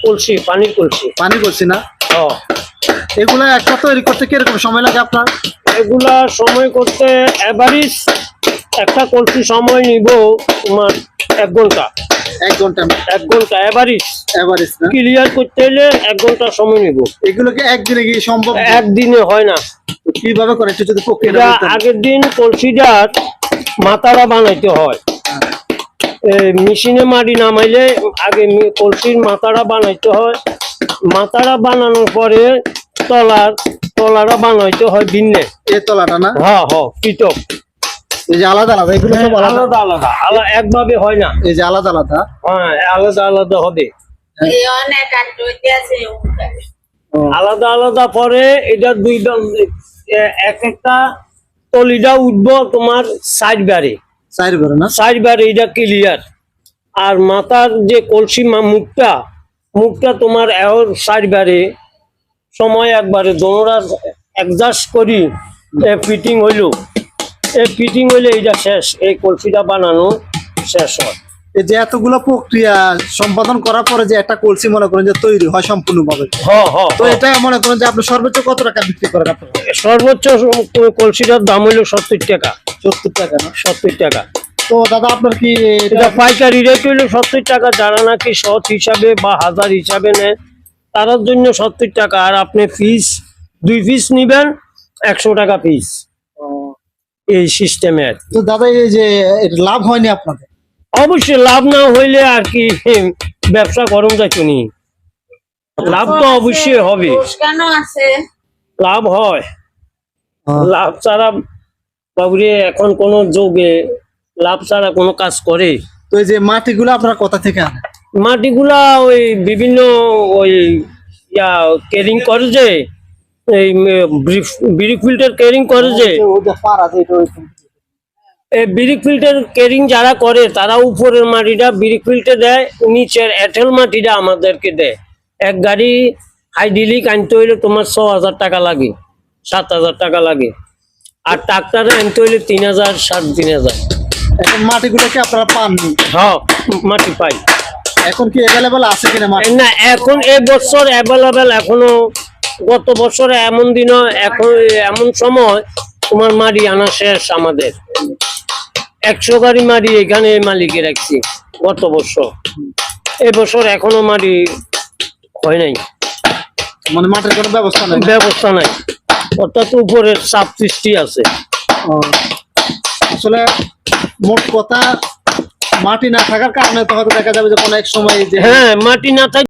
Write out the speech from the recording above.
কলসি পানির কলসি পানি করছি না। ও এগুলা একটা তৈরি করতে কিরকম সময় লাগে আপনার? এগুলা সময় করতে এভারেজ একটা কলসি সময় নিব তোমার 1 ঘন্টা। 1 ঘন্টা? 1 ঘন্টা এভারেজ এভারেজ না? ক্লিয়ার করতে হলে 1 ঘন্টা সময় নিব। এগুলো কি একদিনে কি সম্ভব? একদিনে হয় না। কিভাবে করে একটু যদি প্রক্রিয়াটা বলতেন। আগের দিন কলসিটার মাথাটা বানাইতে হয়। মেশিনে মাটি নামাইলে আগে কলসির মাথাটা বানাইতে হয়। মাথাটা বানানোর পরে তলাটা বানাইতে হয় ভিন্নে। এই তলাটা না? হ্যাঁ হ্যাঁ পৃথক। এই যে আলাদা আলাদা এগুলো সব আলাদা আলাদা একভাবে হয় না। এই যে আলাদা আলাদা। হ্যাঁ আলাদা আলাদা হবে। আলাদা আলাদা পরে এটা দুই একটা তলিটা উঠবো তোমার সাইড বারে না? সাইড বারে এটা ক্লিয়ার। আর মাথার যে কলসি মুখটা তোমার সাইড বারে সময় একবারে দোনোরা অ্যাডজাস্ট করি ফিটিং হইল। ফিটিং হইলে এটা শেষ, এই কলসিটা বানানো শেষ হয়। এই যে এতগুলো প্রক্রিয়া সম্পাদন করার পরে যে একটা কলসি মনে করেন যে তৈরি হয় সম্পূর্ণভাবে, তো এটা মনে করেন যে আপনি সর্বোচ্চ কত টাকা বিক্রি করেন? সর্বোচ্চ কলসিটার দাম হইলো 70 টাকা। 70 টাকা না? 70 টাকা। তো দাদা আপনার কি এটা পাইকারি রেট হইলো 70 টাকা। যারা নাকি শত হিসাবে বা হাজার হিসাবে নেয় তার জন্য 70 টাকা। আর আপনি পিস 2 পিস নিবেন 100 টাকা পিস, এই সিস্টেমের। তো দাদা এই যে লাভ হয়নি আপনাদের? অবশ্যই লাভ না হইলে আর কি ব্যবসা গরম যাইতো নি। লাভ তো অবশ্যই হবে, লাভ হয়। লাভ ছাড়া বাবুরে এখন কোন যুগে লাভ ছাড়া কোনো কাজ করে? তো এই যে মাটিগুলো আপনারা কোথা থেকে আনেন? মাটিগুলা ওই বিভিন্ন ওই কেরিং করে যে এই ব্রিক ফিল্টার কেরিং করে যে ব্রিক ফিল্টার কেরিং যারা করে তারা উপরের মাটিটা ব্রিক ফিল্টার দেয়, নিচের এঁটেল মাটিটা আমাদেরকে দেয়। এক গাড়ি হাইড্রোলিক আনতে হইলে তোমার 6,000 টাকা লাগে, 7,000 টাকা লাগে। আর ট্রাক্টরে আনতে হইলে 3,000 3,500। এখন মাটিগুলো কি আপনারা পাননি? হ্যাঁ মাটি পাই। এখন কি অ্যাভেলেবল আছে কিনা মাটি? না এখন এই বছর অ্যাভেলেবেল এখনো। গত বছরে এমন দিনও এখন এমন সময় তোমার মাটি আনা শেষ আমাদের। 100 গাড়ি মাটি এখানে মালিকে রাখছি গত বছর। এই বছর এখনো মাটি হয় নাই, মানে মাটির কোনো ব্যবস্থা নাই। অর্থাৎ উপরের চাপ সৃষ্টি আছে। আসলে মোট কথা মাটি না থাকার কারণে তো হয়তো দেখা যাবে যে কোনো এক সময় হ্যাঁ মাটি না থাকে